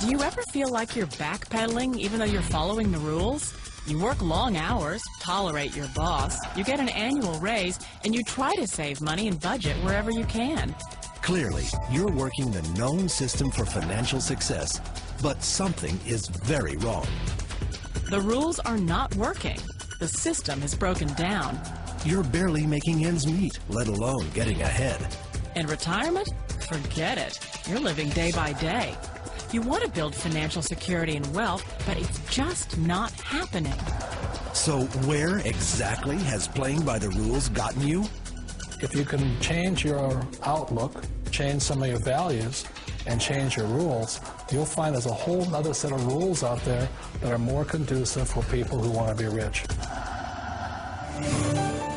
Do you ever feel like you're backpedaling even though you're following the rules? You work long hours, tolerate your boss, you get an annual raise, and you try to save money and budget wherever you can. Clearly, you're working the known system for financial success, but something is very wrong. The rules are not working. The system is broken down. You're barely making ends meet, let alone getting ahead. And retirement? Forget it. You're living day by day. You want to build financial security and wealth, but it's just not happening. So where exactly has playing by the rules gotten you? If you can change your outlook, change some of your values, and change your rules, you'll find there's a whole other set of rules out there that are more conducive for people who want to be rich.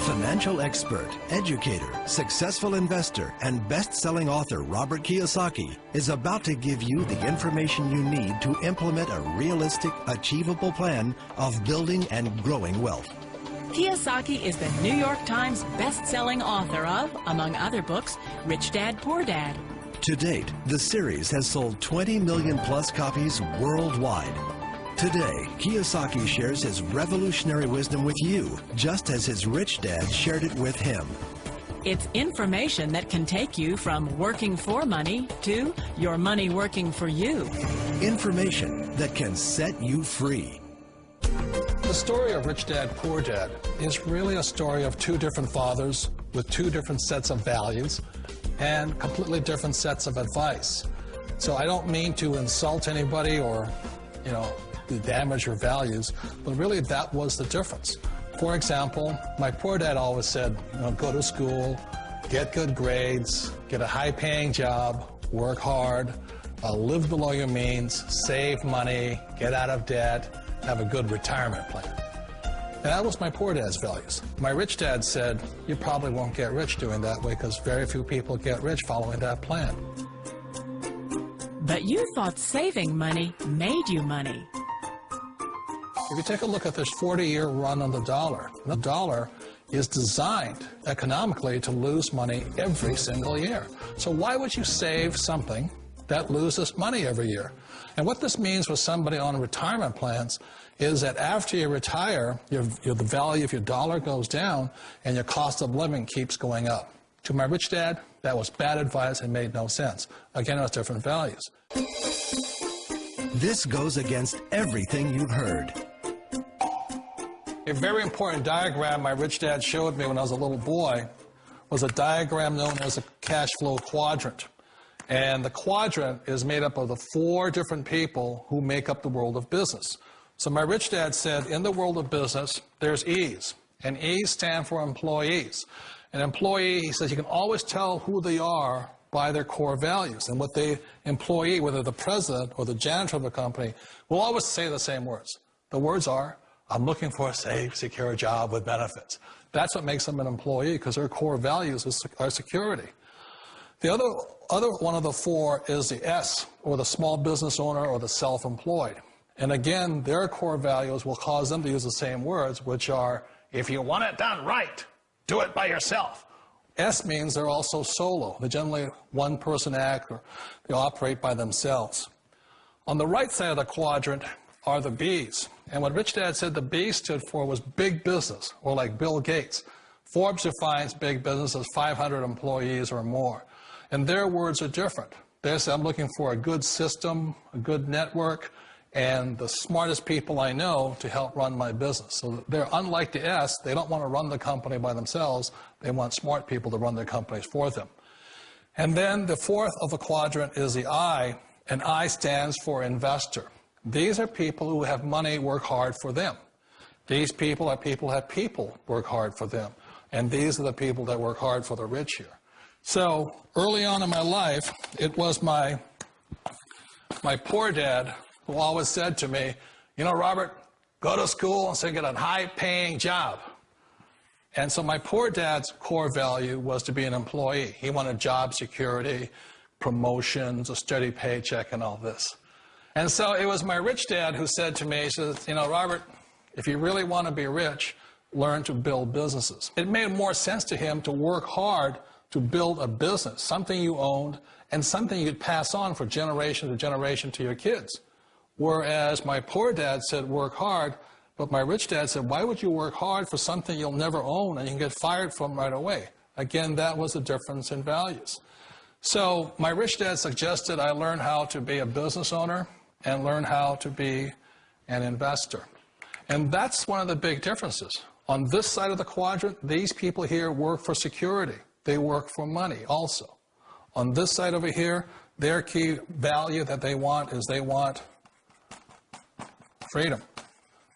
Financial expert, educator, successful investor, and best-selling author Robert Kiyosaki is about to give you the information you need to implement a realistic, achievable plan of building and growing wealth. Kiyosaki is the New York Times best-selling author of, among other books, Rich Dad, Poor Dad. To date, the series has sold 20 million plus copies worldwide. Today, Kiyosaki shares his revolutionary wisdom with you, just as his rich dad shared it with him. It's information that can take you from working for money to your money working for you. Information that can set you free. The story of Rich Dad, Poor Dad is really a story of two different fathers with two different sets of values and completely different sets of advice. So I don't mean to insult anybody or, to damage your values, but really that was the difference. For example, my poor dad always said, go to school, get good grades, get a high-paying job, work hard, live below your means, save money, get out of debt, have a good retirement plan. And that was my poor dad's values. My rich dad said, you probably won't get rich doing that way because very few people get rich following that plan. But you thought saving money made you money. If you take a look at this 40-year run on the dollar is designed economically to lose money every single year. So why would you save something that loses money every year? And what this means for somebody on retirement plans is that after you retire, the value of your dollar goes down and your cost of living keeps going up. To my rich dad, that was bad advice and made no sense. Again, it was different values. This goes against everything you've heard. A very important diagram my rich dad showed me when I was a little boy was a diagram known as a cash flow quadrant. And the quadrant is made up of the 4 different people who make up the world of business. So my rich dad said, in the world of business, there's E's. And E's stand for employees. An employee, he says, you can always tell who they are by their core values. And what the employee, whether the president or the janitor of the company, will always say the same words. The words are, I'm looking for a safe, secure job with benefits. That's what makes them an employee, because their core values are security. The other one of the 4 is the S, or the small business owner or the self-employed. And again, their core values will cause them to use the same words, which are, if you want it done right, do it by yourself. S means they're also solo. They're generally one-person act, or they operate by themselves. On the right side of the quadrant are the B's. And what Rich Dad said the B stood for was big business, or like Bill Gates. Forbes defines big business as 500 employees or more. And their words are different. They say, I'm looking for a good system, a good network, and the smartest people I know to help run my business. So they're unlike the S. They don't want to run the company by themselves. They want smart people to run their companies for them. And then the 4th of the quadrant is the I, and I stands for investor. These are people who have money work hard for them. These people are people who have people work hard for them. And these are the people that work hard for the rich here. So early on in my life, it was my poor dad who always said to me, Robert, go to school and get a high-paying job. And so my poor dad's core value was to be an employee. He wanted job security, promotions, a steady paycheck, and all this. And so it was my rich dad who said to me, he says, Robert, if you really want to be rich, learn to build businesses. It made more sense to him to work hard to build a business, something you owned, and something you'd pass on for generation to generation to your kids. Whereas my poor dad said, work hard, but my rich dad said, why would you work hard for something you'll never own and you can get fired from right away? Again, that was the difference in values. So my rich dad suggested I learn how to be a business owner and learn how to be an investor. And that's one of the big differences. On this side of the quadrant, these people here work for security. They work for money also. On this side over here, their key value that they want is they want freedom.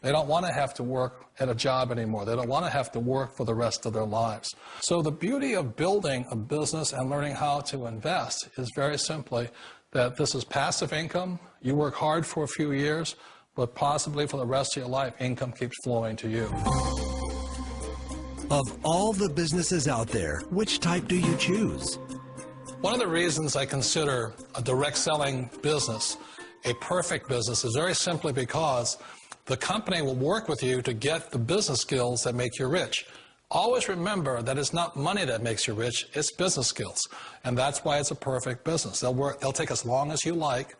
They don't want to have to work at a job anymore. They don't want to have to work for the rest of their lives. So the beauty of building a business and learning how to invest is very simply that this is passive income. You work hard for a few years, but possibly for the rest of your life, income keeps flowing to you. Of all the businesses out there, which type do you choose? One of the reasons I consider a direct selling business a perfect business is very simply because the company will work with you to get the business skills that make you rich. Always remember that it's not money that makes you rich, it's business skills. And that's why it's a perfect business. They'll take as long as you like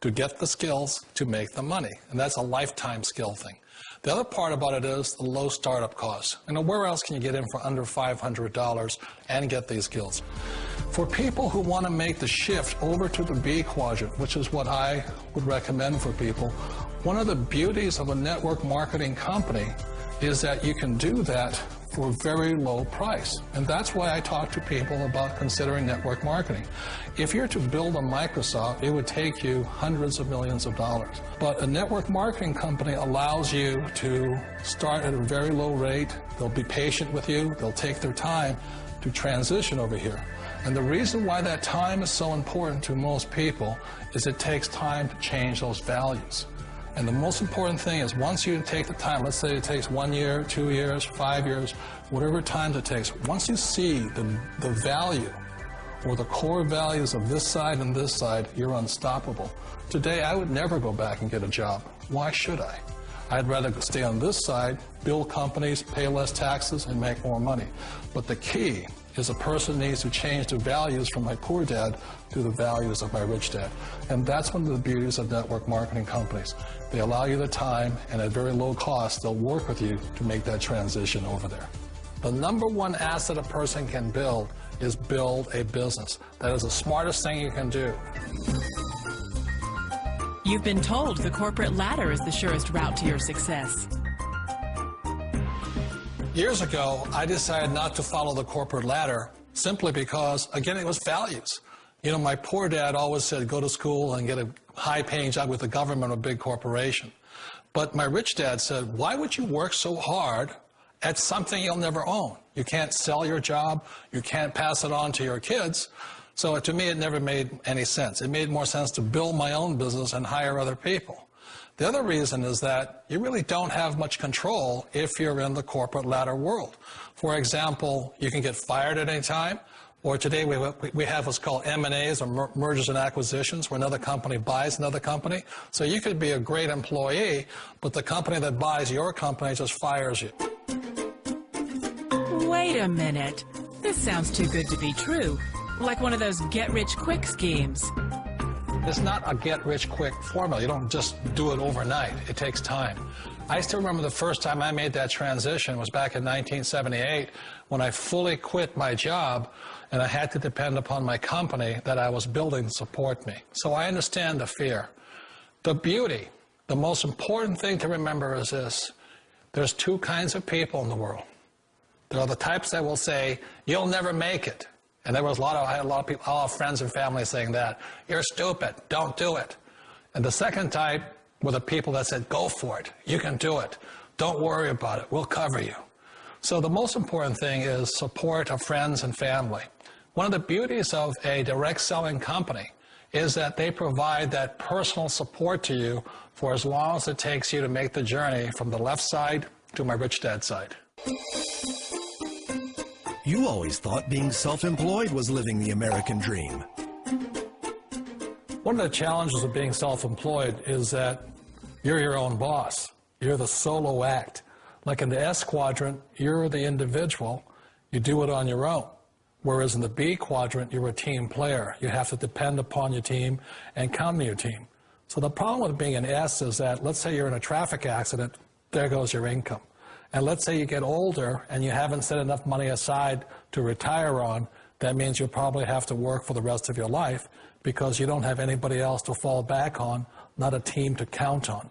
to get the skills to make the money. And that's a lifetime skill thing. The other part about it is the low startup cost. Where else can you get in for under $500 and get these skills? For people who want to make the shift over to the B quadrant, which is what I would recommend for people, one of the beauties of a network marketing company is that you can do that for a very low price. And that's why I talk to people about considering network marketing. If you're to build a Microsoft, it would take you hundreds of millions of dollars. But a network marketing company allows you to start at a very low rate. They'll be patient with you. They'll take their time to transition over here. And the reason why that time is so important to most people is it takes time to change those values. And the most important thing is once you take the time, let's say it takes 1 year, 2 years, 5 years, whatever time it takes, once you see the value or the core values of this side and this side, you're unstoppable. Today, I would never go back and get a job. Why should I? I'd rather stay on this side, build companies, pay less taxes, and make more money. But the key is a person needs to change the values from my poor dad to the values of my rich dad. And that's one of the beauties of network marketing companies. They allow you the time, and at very low cost, they'll work with you to make that transition over there. The number one asset a person can build is build a business. That is the smartest thing you can do. You've been told the corporate ladder is the surest route to your success. Years ago, I decided not to follow the corporate ladder simply because, again, it was values. You know, my poor dad always said, go to school and get a high-paying job with the government or a big corporation. But my rich dad said, why would you work so hard at something you'll never own? You can't sell your job. You can't pass it on to your kids. So to me, it never made any sense. It made more sense to build my own business and hire other people. The other reason is that you really don't have much control if you're in the corporate ladder world. For example, you can get fired at any time, or today we have what's called M&As, or mergers and acquisitions, where another company buys another company. So you could be a great employee, but the company that buys your company just fires you. Wait a minute. This sounds too good to be true. Like one of those get-rich-quick schemes. It's not a get-rich-quick formula. You don't just do it overnight. It takes time. I still remember the first time I made that transition was back in 1978 when I fully quit my job and I had to depend upon my company that I was building to support me. So I understand the fear. The beauty, the most important thing to remember is this. There's two kinds of people in the world. There are the types that will say, you'll never make it. And there was I had a lot of people, all friends and family saying that. You're stupid. Don't do it. And the second type were the people that said, go for it. You can do it. Don't worry about it. We'll cover you. So the most important thing is support of friends and family. One of the beauties of a direct selling company is that they provide that personal support to you for as long as it takes you to make the journey from the left side to my rich dad side. You always thought being self-employed was living the American dream. One of the challenges of being self-employed is that you're your own boss. You're the solo act. Like in the S quadrant, you're the individual. You do it on your own. Whereas in the B quadrant, you're a team player. You have to depend upon your team and count on your team. So the problem with being an S is that, let's say you're in a traffic accident, there goes your income. And let's say you get older and you haven't set enough money aside to retire on, that means you'll probably have to work for the rest of your life because you don't have anybody else to fall back on, not a team to count on.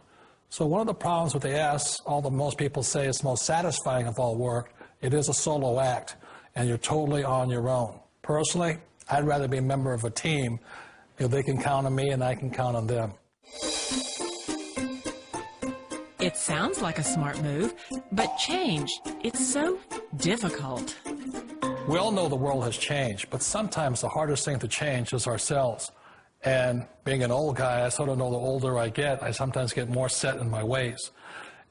So one of the problems with the S, although most people say it's most satisfying of all work, it is a solo act, and you're totally on your own. Personally, I'd rather be a member of a team if they can count on me and I can count on them. It sounds like a smart move, but change, it's so difficult. We all know the world has changed, but sometimes the hardest thing to change is ourselves. And being an old guy, I sort of know the older I get, I sometimes get more set in my ways.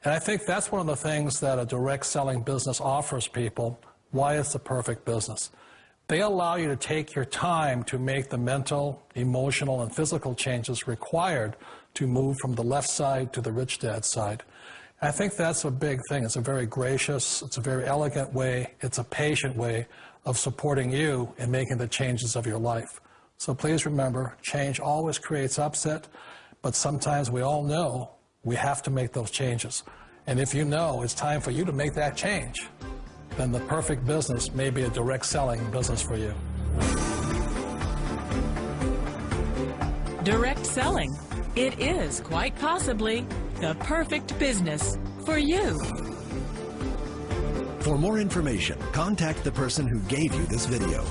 And I think that's one of the things that a direct selling business offers people, why it's the perfect business. They allow you to take your time to make the mental, emotional, and physical changes required to move from the left side to the rich dad side. I think that's a big thing. It's a very gracious, it's a very elegant way, it's a patient way of supporting you in making the changes of your life. So please remember, change always creates upset, but sometimes we all know we have to make those changes. And if you know it's time for you to make that change, then the perfect business may be a direct selling business for you. Direct selling. It is quite possibly the perfect business for you. For more information, contact the person who gave you this video.